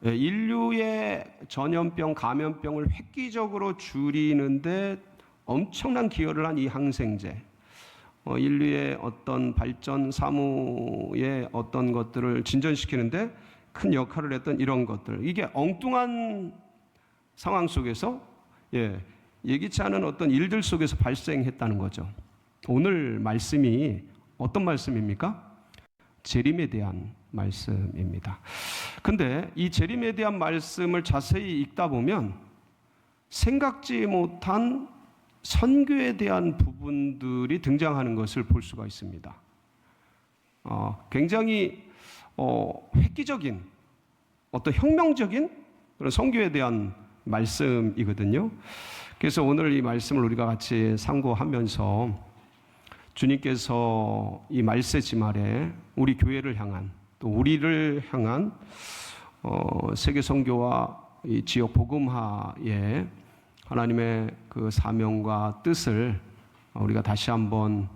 인류의 전염병, 감염병을 획기적으로 줄이는데 엄청난 기여를 한 이 항생제, 인류의 어떤 발전, 사무의 어떤 것들을 진전시키는데 큰 역할을 했던 이런 것들, 이게 엉뚱한 상황 속에서 예기치 않은 어떤 일들 속에서 발생했다는 거죠. 오늘 말씀이 어떤 말씀입니까? 재림에 대한 말씀입니다. 근데 이 재림에 대한 말씀을 자세히 읽다 보면 생각지 못한 선교에 대한 부분들이 등장하는 것을 볼 수가 있습니다. 굉장히 획기적인 어떤 혁명적인 그런 선교에 대한 말씀이거든요. 그래서 오늘 이 말씀을 우리가 같이 참고하면서 주님께서 이 말세지 말에 우리 교회를 향한 또 우리를 향한 세계 선교와 이 지역 복음화의 하나님의 그 사명과 뜻을 우리가 다시 한번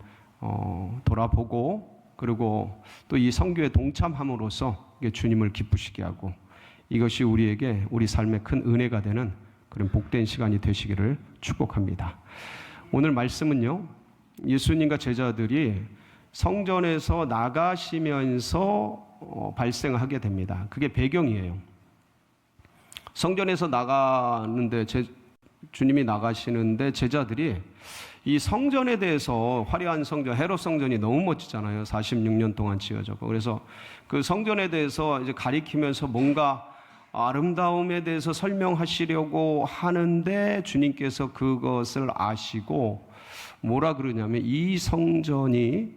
돌아보고, 그리고 또 이 선교에 동참함으로써 주님을 기쁘시게 하고 이것이 우리에게 우리 삶에 큰 은혜가 되는 그런 복된 시간이 되시기를 축복합니다. 오늘 말씀은요, 예수님과 제자들이 성전에서 나가시면서 발생하게 됩니다. 그게 배경이에요. 성전에서 나가는데 주님이 나가시는데 제자들이 이 성전에 대해서, 화려한 성전, 헤롯 성전이 너무 멋지잖아요. 46년 동안 지어졌고. 그래서 그 성전에 대해서 이제 가리키면서 뭔가 아름다움에 대해서 설명하시려고 하는데 주님께서 그것을 아시고 뭐라 그러냐면 이 성전이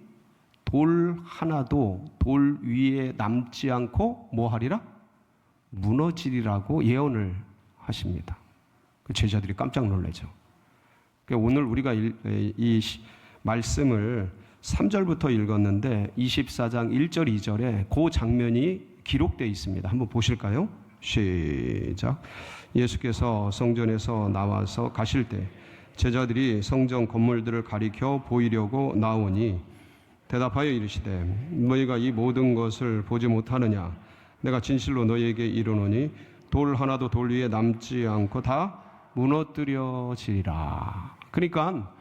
돌 하나도 돌 위에 남지 않고 뭐 하리라? 무너지리라고 예언을 하십니다. 그 제자들이 깜짝 놀라죠. 오늘 우리가 이 말씀을 3절부터 읽었는데 24장 1절 2절에 그 장면이 기록되어 있습니다. 한번 보실까요? 시작. 예수께서 성전에서 나와서 가실 때 제자들이 성전 건물들을 가리켜 보이려고 나오니 대답하여 이르시되 너희가 이 모든 것을 보지 못하느냐? 내가 진실로 너희에게 이르노니 돌 하나도 돌 위에 남지 않고 다 무너뜨려지리라. 그러니까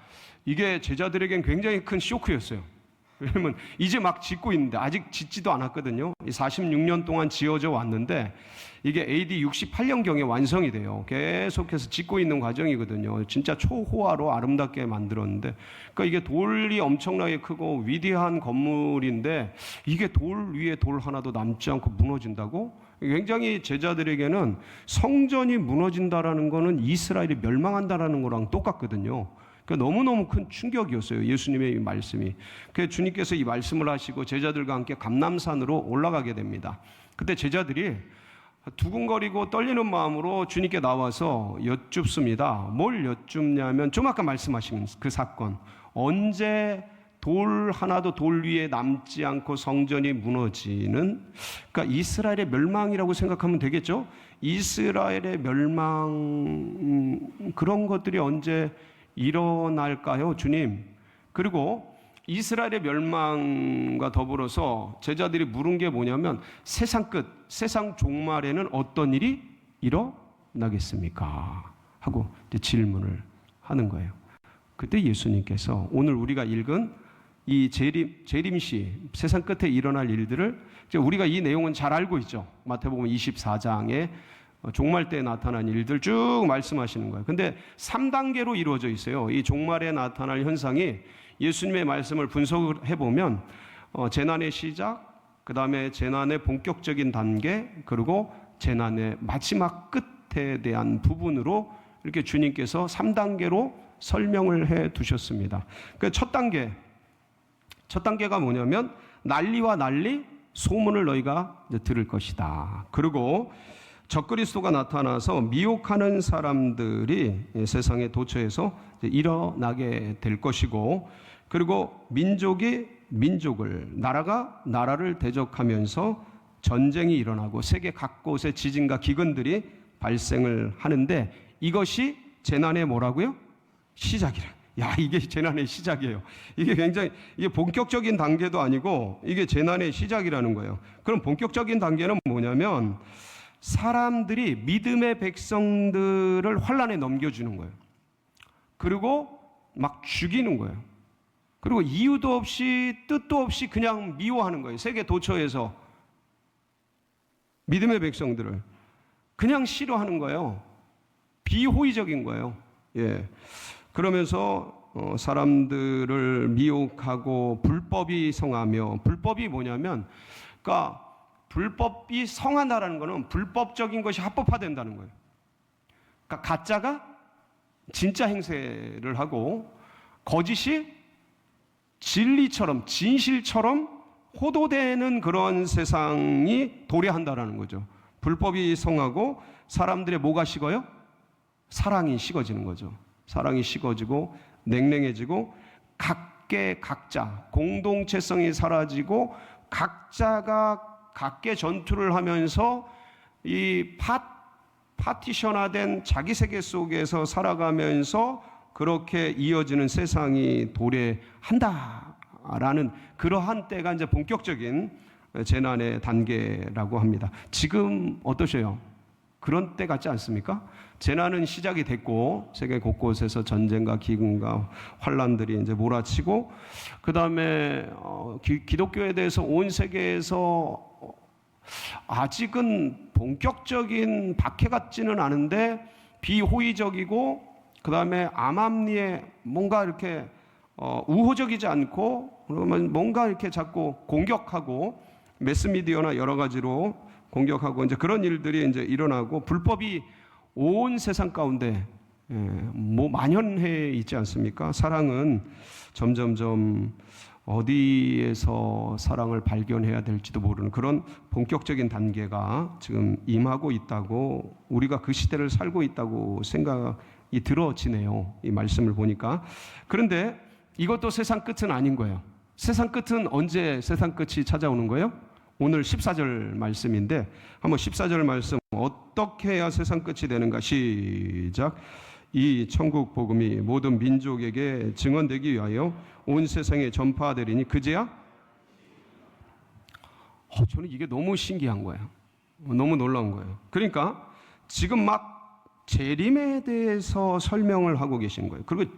이게 제자들에겐 굉장히 큰 쇼크였어요. 왜냐면 이제 막 짓고 있는데 아직 짓지도 않았거든요. 46년 동안 지어져 왔는데 이게 AD 68년경에 완성이 돼요. 계속해서 짓고 있는 과정이거든요. 진짜 초호화로 아름답게 만들었는데, 그러니까 이게 돌이 엄청나게 크고 위대한 건물인데 이게 돌 위에 돌 하나도 남지 않고 무너진다고? 굉장히 제자들에게는 성전이 무너진다라는 거는 이스라엘이 멸망한다라는 거랑 똑같거든요. 그러니까 너무너무 큰 충격이었어요. 예수님의 이 말씀이. 그래서 주님께서 이 말씀을 하시고 제자들과 함께 감람산으로 올라가게 됩니다. 그때 제자들이 두근거리고 떨리는 마음으로 주님께 나와서 여쭙습니다. 뭘 여쭙냐면 좀 아까 말씀하신 그 사건, 언제 돌 하나도 돌 위에 남지 않고 성전이 무너지는, 그러니까 이스라엘의 멸망이라고 생각하면 되겠죠. 이스라엘의 멸망, 그런 것들이 언제 일어날까요, 주님? 그리고 이스라엘의 멸망과 더불어서 제자들이 물은 게 뭐냐면 세상 끝, 세상 종말에는 어떤 일이 일어나겠습니까? 하고 이제 질문을 하는 거예요. 그때 예수님께서 오늘 우리가 읽은 이 재림시, 세상 끝에 일어날 일들을 이제 우리가 이 내용은 잘 알고 있죠. 마태복음 24장에 종말 때 나타난 일들 쭉 말씀하시는 거예요. 근데 3단계로 이루어져 있어요. 이 종말에 나타날 현상이 예수님의 말씀을 분석을 해보면 재난의 시작, 그 다음에 재난의 본격적인 단계, 그리고 재난의 마지막 끝에 대한 부분으로 이렇게 주님께서 3단계로 설명을 해 두셨습니다. 그 첫 단계가 뭐냐면 난리와 난리, 소문을 너희가 들을 것이다. 그리고 적그리스도가 나타나서 미혹하는 사람들이 세상에 도처에서 일어나게 될 것이고, 그리고 민족이 민족을, 나라가 나라를 대적하면서 전쟁이 일어나고 세계 각곳에 지진과 기근들이 발생을 하는데 이것이 재난의 뭐라고요? 시작이래. 야, 이게 재난의 시작이에요. 이게 굉장히, 이게 본격적인 단계도 아니고 이게 재난의 시작이라는 거예요. 그럼 본격적인 단계는 뭐냐면 사람들이 믿음의 백성들을 환난에 넘겨주는 거예요. 그리고 막 죽이는 거예요. 그리고 이유도 없이 뜻도 없이 그냥 미워하는 거예요. 세계 도처에서 믿음의 백성들을 그냥 싫어하는 거예요. 비호의적인 거예요. 예. 그러면서 사람들을 미혹하고 불법이 성하며, 불법이 뭐냐면, 그러니까 불법이 성한다라는 것은 불법적인 것이 합법화된다는 거예요. 그러니까 가짜가 진짜 행세를 하고 거짓이 진리처럼, 진실처럼 호도되는 그런 세상이 도래한다라는 거죠. 불법이 성하고 사람들의 뭐가 식어요? 사랑이 식어지는 거죠. 사랑이 식어지고 냉랭해지고 각계 각자 공동체성이 사라지고 각자가 각계 전투를 하면서 이 파티션화된 자기 세계 속에서 살아가면서 그렇게 이어지는 세상이 도래한다라는 그러한 때가 이제 본격적인 재난의 단계라고 합니다. 지금 어떠세요? 그런 때 같지 않습니까? 재난은 시작이 됐고 세계 곳곳에서 전쟁과 기근과 환란들이 이제 몰아치고, 그 다음에 기독교에 대해서 온 세계에서 아직은 본격적인 박해 같지는 않은데 비호의적이고, 그 다음에 암암리에 뭔가 이렇게 우호적이지 않고 그러면 뭔가 이렇게 자꾸 공격하고 매스미디어나 여러 가지로 공격하고 이제 그런 일들이 이제 일어나고 불법이 온 세상 가운데 뭐 만연해 있지 않습니까? 사랑은 점점점 어디에서 사랑을 발견해야 될지도 모르는 그런 본격적인 단계가 지금 임하고 있다고, 우리가 그 시대를 살고 있다고 생각이 들어지네요. 이 말씀을 보니까. 그런데 이것도 세상 끝은 아닌 거예요. 세상 끝은 언제 세상 끝이 찾아오는 거예요? 오늘 14절 말씀인데 한번 14절 말씀 어떻게 해야 세상 끝이 되는가? 시작. 이 천국 복음이 모든 민족에게 증언되기 위하여 온 세상에 전파되리니 그제야? 저는 이게 너무 신기한 거예요. 너무 놀라운 거예요. 그러니까 지금 막 재림에 대해서 설명을 하고 계신 거예요. 그리고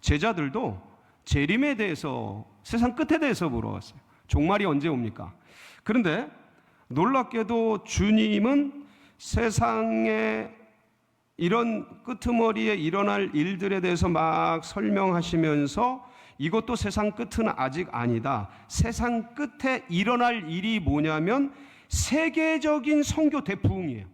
제자들도 재림에 대해서, 세상 끝에 대해서 물어봤어요. 종말이 언제 옵니까? 그런데 놀랍게도 주님은 세상에 이런 끄트머리에 일어날 일들에 대해서 막 설명하시면서 이것도 세상 끝은 아직 아니다. 세상 끝에 일어날 일이 뭐냐면 세계적인 선교 대부흥이에요.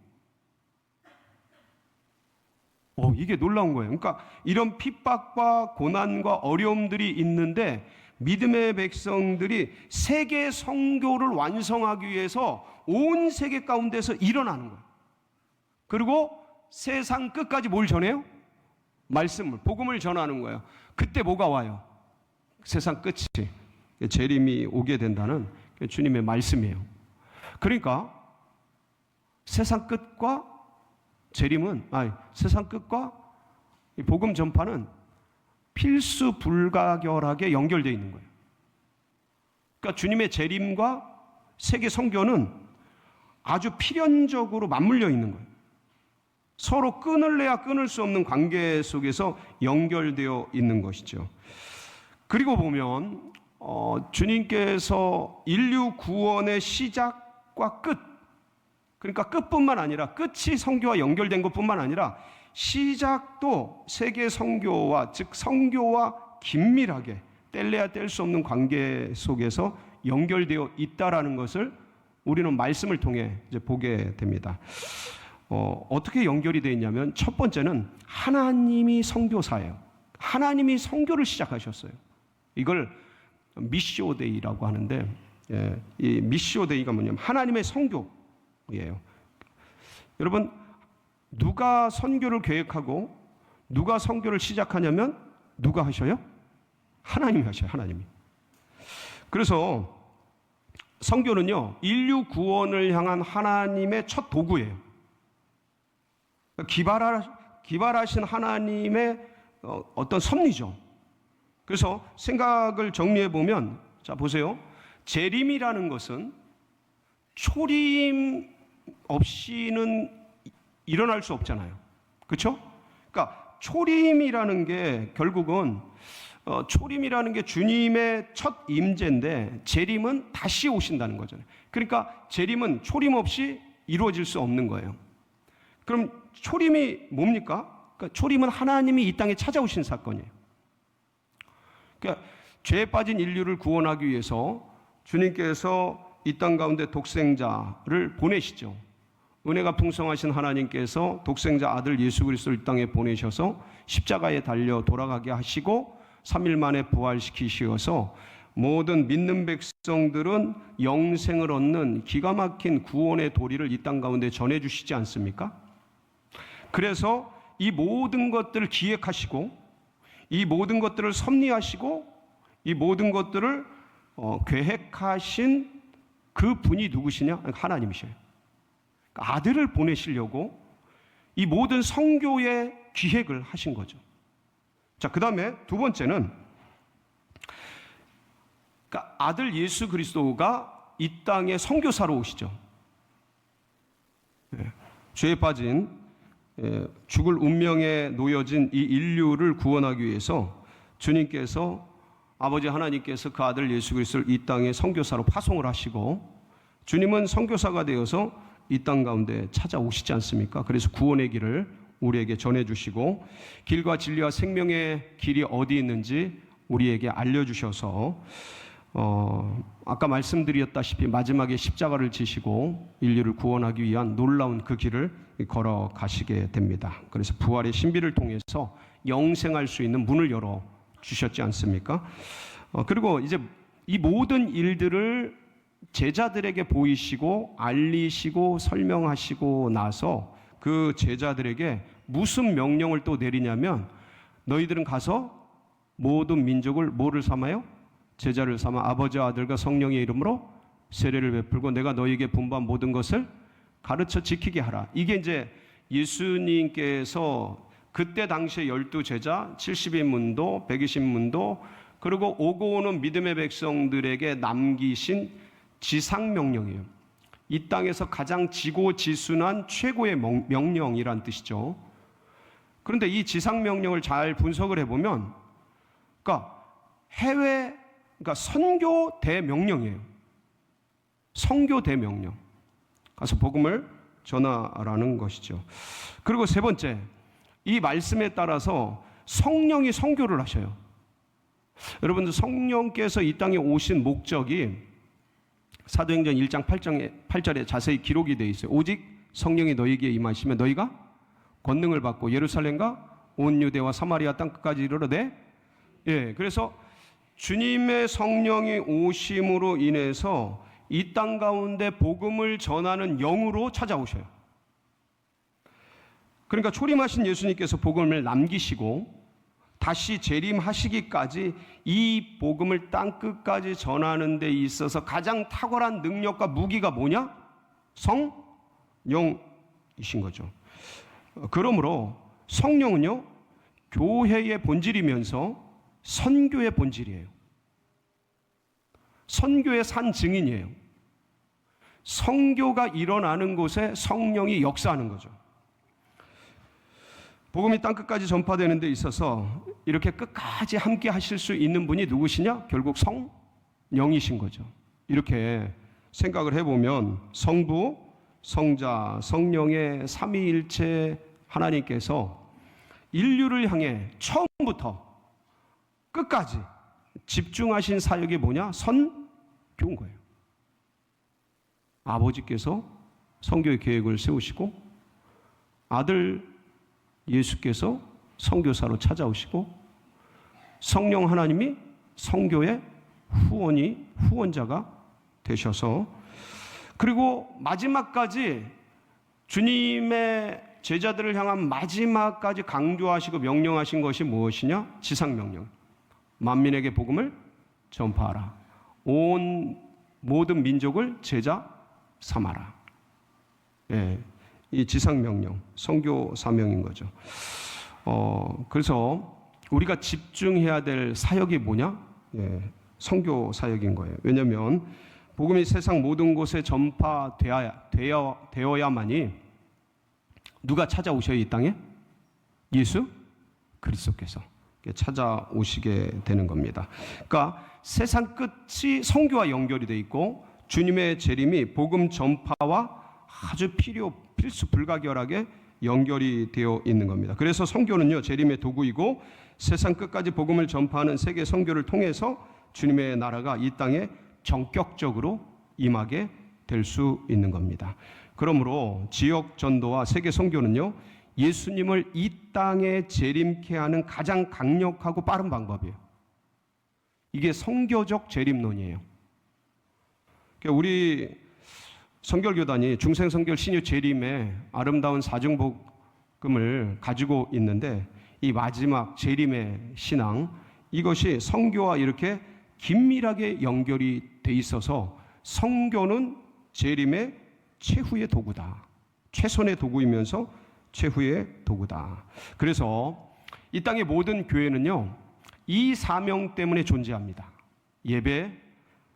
이게 놀라운 거예요. 그러니까 이런 핍박과 고난과 어려움들이 있는데 믿음의 백성들이 세계 선교를 완성하기 위해서 온 세계 가운데서 일어나는 거예요. 그리고 세상 끝까지 뭘 전해요? 말씀을, 복음을 전하는 거예요. 그때 뭐가 와요? 세상 끝이, 재림이 오게 된다는 주님의 말씀이에요. 그러니까 세상 끝과 재림은, 세상 끝과 복음 전파는 필수 불가결하게 연결되어 있는 거예요. 그러니까 주님의 재림과 세계 선교는 아주 필연적으로 맞물려 있는 거예요. 서로 끊을래야 끊을 수 없는 관계 속에서 연결되어 있는 것이죠. 그리고 보면 주님께서 인류 구원의 시작과 끝, 그러니까 끝뿐만 아니라 끝이 선교와 연결된 것뿐만 아니라 시작도 세계 선교와, 즉 선교와 긴밀하게 뗄래야 뗄 수 없는 관계 속에서 연결되어 있다라는 것을 우리는 말씀을 통해 이제 보게 됩니다. 어떻게 연결이 되어 있냐면 첫 번째는 하나님이 선교사예요. 하나님이 선교를 시작하셨어요. 이걸 미시오데이라고 하는데, 이 미시오데이가 뭐냐면 하나님의 선교예요. 여러분, 누가 선교를 계획하고 누가 선교를 시작하냐면 누가 하셔요? 하나님이 하셔요. 하나님이. 그래서 선교는요, 인류 구원을 향한 하나님의 첫 도구예요. 기발하신 하나님의 어떤 섭리죠. 그래서 생각을 정리해 보면, 자 보세요. 재림이라는 것은 초림의 없이는 일어날 수 없잖아요. 그렇죠? 그러니까 초림이라는 게 결국은 초림이라는 게 주님의 첫 임재인데 재림은 다시 오신다는 거잖아요. 그러니까 재림은 초림 없이 이루어질 수 없는 거예요. 그럼 초림이 뭡니까? 그러니까 초림은 하나님이 이 땅에 찾아오신 사건이에요. 그러니까 죄에 빠진 인류를 구원하기 위해서 주님께서 이 땅 가운데 독생자를 보내시죠. 은혜가 풍성하신 하나님께서 독생자 아들 예수 그리스도를 이 땅에 보내셔서 십자가에 달려 돌아가게 하시고 3일 만에 부활시키셔서 모든 믿는 백성들은 영생을 얻는 기가 막힌 구원의 도리를 이 땅 가운데 전해주시지 않습니까? 그래서 이 모든 것들을 기획하시고 이 모든 것들을 섭리하시고 이 모든 것들을 계획하신 그 분이 누구시냐? 하나님이셔요. 아들을 보내시려고 이 모든 성교의 기획을 하신 거죠. 자, 그 다음에 두 번째는 그러니까 아들 예수 그리스도가 이 땅에 선교사로 오시죠. 죄에 빠진 죽을 운명에 놓여진 이 인류를 구원하기 위해서 주님께서 아버지 하나님께서 그 아들 예수 그리스도를 이 땅에 선교사로 파송을 하시고 주님은 선교사가 되어서 이 땅 가운데 찾아오시지 않습니까? 그래서 구원의 길을 우리에게 전해주시고 길과 진리와 생명의 길이 어디 있는지 우리에게 알려주셔서 아까 말씀드렸다시피 마지막에 십자가를 지시고 인류를 구원하기 위한 놀라운 그 길을 걸어가시게 됩니다. 그래서 부활의 신비를 통해서 영생할 수 있는 문을 열어주셨지 않습니까? 그리고 이제 이 모든 일들을 제자들에게 보이시고 알리시고 설명하시고 나서 그 제자들에게 무슨 명령을 또 내리냐면 너희들은 가서 모든 민족을 뭐를 삼아요? 제자를 삼아 아버지와 아들과 성령의 이름으로 세례를 베풀고 내가 너희에게 분부한 모든 것을 가르쳐 지키게 하라. 이게 이제 예수님께서 그때 당시에 12제자 70인문도 120문도 그리고 오고 오는 믿음의 백성들에게 남기신 지상명령이에요. 이 땅에서 가장 지고지순한 최고의 명령이란 뜻이죠. 그런데 이 지상명령을 잘 분석을 해보면 그러니까 그러니까 선교 대명령이에요. 선교 대명령. 가서 복음을 전하라는 것이죠. 그리고 세 번째, 이 말씀에 따라서 성령이 선교를 하셔요. 여러분들 성령께서 이 땅에 오신 목적이 사도행전 1장 8절에 자세히 기록이 되어 있어요. 오직 성령이 너희에게 임하시면 너희가 권능을 받고 예루살렘과 온 유대와 사마리아 땅끝까지 이르러되 그래서 주님의 성령이 오심으로 인해서 이 땅 가운데 복음을 전하는 영으로 찾아오셔요. 그러니까 초림하신 예수님께서 복음을 남기시고 다시 재림하시기까지 이 복음을 땅끝까지 전하는 데 있어서 가장 탁월한 능력과 무기가 뭐냐? 성령이신 거죠. 그러므로 성령은요 교회의 본질이면서 선교의 본질이에요. 선교의 산 증인이에요. 선교가 일어나는 곳에 성령이 역사하는 거죠. 복음이 땅끝까지 전파되는 데 있어서 이렇게 끝까지 함께 하실 수 있는 분이 누구시냐? 결국 성령이신 거죠. 이렇게 생각을 해보면 성부, 성자, 성령의 삼위일체 하나님께서 인류를 향해 처음부터 끝까지 집중하신 사역이 뭐냐? 선교인 거예요. 아버지께서 선교의 계획을 세우시고 아들 예수께서 선교사로 찾아오시고 성령 하나님이 선교의 후원자가 되셔서 그리고 마지막까지 주님의 제자들을 향한 마지막까지 강조하시고 명령하신 것이 무엇이냐? 지상명령. 만민에게 복음을 전파하라. 온 모든 민족을 제자 삼아라. 이 지상명령, 선교 사명인 거죠. 그래서 우리가 집중해야 될 사역이 뭐냐? 선교 사역인 거예요. 왜냐하면 복음이 세상 모든 곳에 전파되어야만이 누가 찾아오셔야 이 땅에? 예수 그리스도께서 찾아오시게 되는 겁니다. 그러니까 세상 끝이 선교와 연결이 돼 있고 주님의 재림이 복음 전파와 아주 필수 불가결하게 연결이 되어 있는 겁니다. 그래서 선교는요, 재림의 도구이고 세상 끝까지 복음을 전파하는 세계 선교를 통해서 주님의 나라가 이 땅에 전격적으로 임하게 될 수 있는 겁니다. 그러므로 지역 전도와 세계 선교는요, 예수님을 이 땅에 재림케 하는 가장 강력하고 빠른 방법이에요. 이게 선교적 재림론이에요. 우리 선결교단이 중생선결 신유 재림의 아름다운 사중복음을 가지고 있는데, 이 마지막 재림의 신앙, 이것이 선교와 이렇게 긴밀하게 연결이 돼 있어서 선교는 재림의 최후의 도구다. 최선의 도구이면서 최후의 도구다. 그래서 이 땅의 모든 교회는요, 이 사명 때문에 존재합니다. 예배,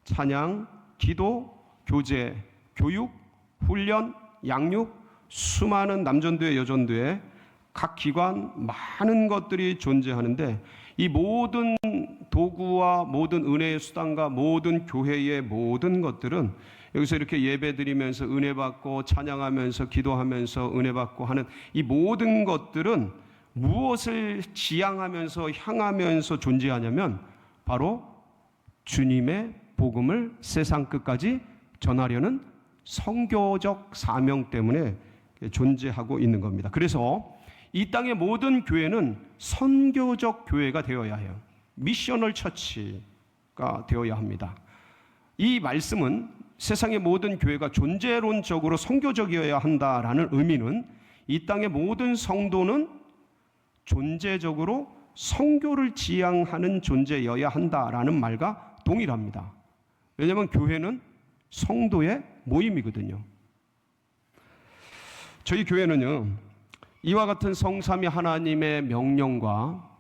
찬양, 기도, 교제, 교육, 훈련, 양육, 수많은 남전도회, 여전도회, 각 기관 많은 것들이 존재하는데, 이 모든 도구와 모든 은혜의 수단과 모든 교회의 모든 것들은 여기서 이렇게 예배드리면서 은혜 받고 찬양하면서 기도하면서 은혜 받고 하는 이 모든 것들은 무엇을 지향하면서 향하면서 존재하냐면 바로 주님의 복음을 세상 끝까지 전하려는 선교적 사명 때문에 존재하고 있는 겁니다. 그래서 이 땅의 모든 교회는 선교적 교회가 되어야 해요. 미셔널 처치가 되어야 합니다. 이 말씀은 세상의 모든 교회가 존재론적으로 선교적이어야 한다라는 의미는 이 땅의 모든 성도는 존재적으로 선교를 지향하는 존재여야 한다라는 말과 동일합니다. 왜냐하면 교회는 성도의 모임이거든요. 저희 교회는요, 이와 같은 성삼위 하나님의 명령과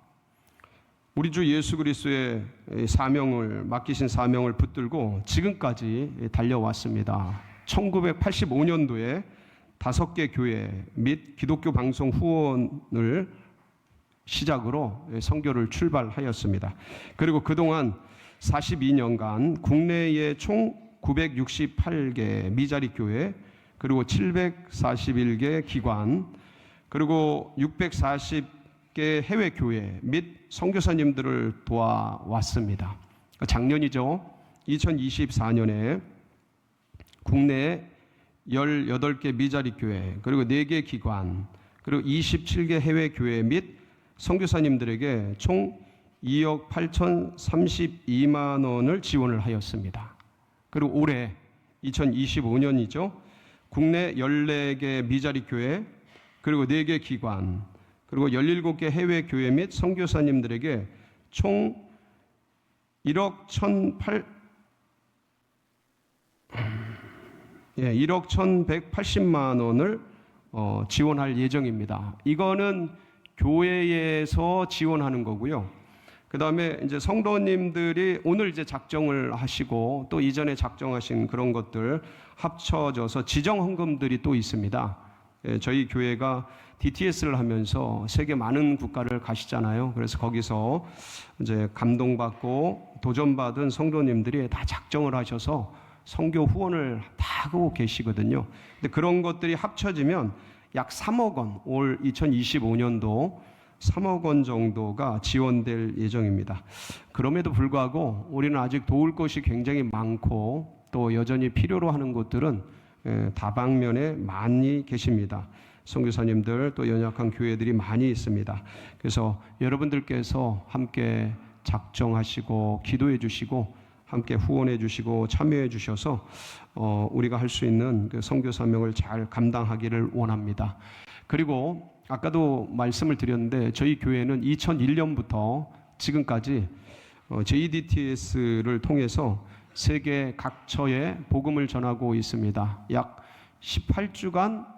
우리 주 예수 그리스도의 사명을, 맡기신 사명을 붙들고 지금까지 달려왔습니다. 1985년도에 5개 교회 및 기독교 방송 후원을 시작으로 선교를 출발하였습니다. 그리고 그동안 42년간 국내에 총 968개 미자리 교회, 그리고 741개 기관, 그리고 640개 해외 교회 및 선교사님들을 도와왔습니다. 작년이죠. 2024년에 국내에 18개 미자리 교회, 그리고 4개 기관, 그리고 27개 해외 교회 및 선교사님들에게 총 2억 8,032만 원을 지원을 하였습니다. 그리고 올해 2025년이죠. 국내 14개 미자리 교회, 그리고 4개 기관, 그리고 17개 해외 교회 및 선교사님들에게 총 1억 1,180만 원을 지원할 예정입니다. 이거는 교회에서 지원하는 거고요. 그 다음에 이제 성도님들이 오늘 이제 작정을 하시고 또 이전에 작정하신 그런 것들 합쳐져서 지정 헌금들이 또 있습니다. 저희 교회가 DTS를 하면서 세계 많은 국가를 가시잖아요. 그래서 거기서 이제 감동받고 도전받은 성도님들이 다 작정을 하셔서 선교 후원을 다 하고 계시거든요. 근데 그런 것들이 합쳐지면 약 3억 원, 올 2025년도 3억 원 정도가 지원될 예정입니다. 그럼에도 불구하고 우리는 아직 도울 것이 굉장히 많고 또 여전히 필요로 하는 곳들은 다방면에 많이 계십니다. 선교사님들 또 연약한 교회들이 많이 있습니다. 그래서 여러분들께서 함께 작정하시고 기도해 주시고 함께 후원해 주시고 참여해 주셔서 우리가 할 수 있는 그 선교 사명을 잘 감당하기를 원합니다. 그리고 아까도 말씀을 드렸는데 저희 교회는 2001년부터 지금까지 JDTS를 통해서 세계 각처에 복음을 전하고 있습니다. 약 18주간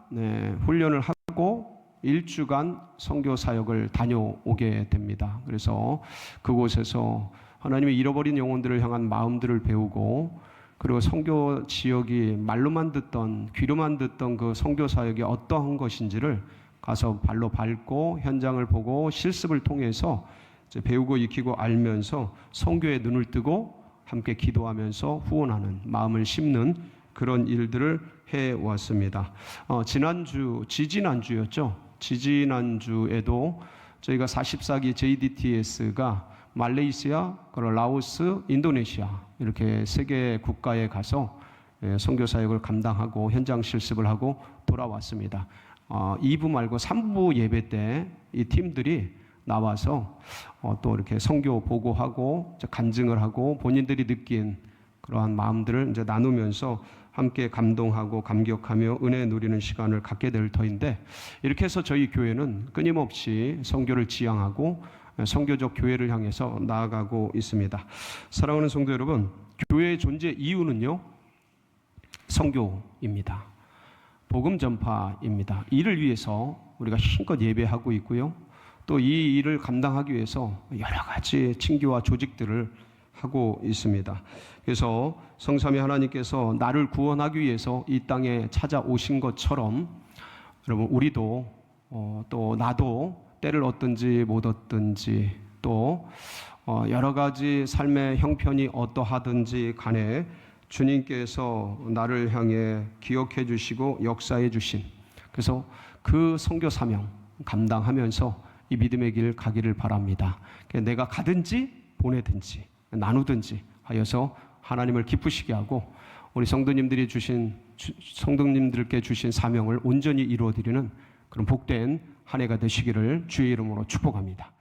훈련을 하고 1주간 선교 사역을 다녀오게 됩니다. 그래서 그곳에서 하나님의 잃어버린 영혼들을 향한 마음들을 배우고 그리고 선교 지역이 말로만 듣던 귀로만 듣던 그 선교 사역이 어떠한 것인지를 가서 발로 밟고 현장을 보고 실습을 통해서 이제 배우고 익히고 알면서 선교의 눈을 뜨고 함께 기도하면서 후원하는 마음을 심는 그런 일들을 해왔습니다. 지지난주였죠. 지지난주에도 저희가 44기 JDTS가 말레이시아, 라오스, 인도네시아 이렇게 세 개 국가에 가서 선교 사역을 감당하고 현장 실습을 하고 돌아왔습니다. 2부 말고 3부 예배 때 이 팀들이 나와서 또 이렇게 선교 보고하고 간증을 하고 본인들이 느낀 그러한 마음들을 이제 나누면서 함께 감동하고 감격하며 은혜 누리는 시간을 갖게 될 터인데, 이렇게 해서 저희 교회는 끊임없이 선교를 지향하고 선교적 교회를 향해서 나아가고 있습니다. 사랑하는 성도 여러분, 교회의 존재 이유는요, 선교입니다. 복음 전파입니다. 이를 위해서 우리가 힘껏 예배하고 있고요. 또 이 일을 감당하기 위해서 여러 가지 친교와 조직들을 하고 있습니다. 그래서 성삼위 하나님께서 나를 구원하기 위해서 이 땅에 찾아오신 것처럼 여러분 우리도 또 나도 때를 얻든지 못 얻든지 또 여러 가지 삶의 형편이 어떠하든지 간에 주님께서 나를 향해 기억해 주시고 역사해 주신, 그래서 그 선교 사명 감당하면서 이 믿음의 길 가기를 바랍니다. 내가 가든지 보내든지 나누든지 하여서 하나님을 기쁘시게 하고 우리 성도님들께 주신 사명을 온전히 이루어드리는 그런 복된 한 해가 되시기를 주의 이름으로 축복합니다.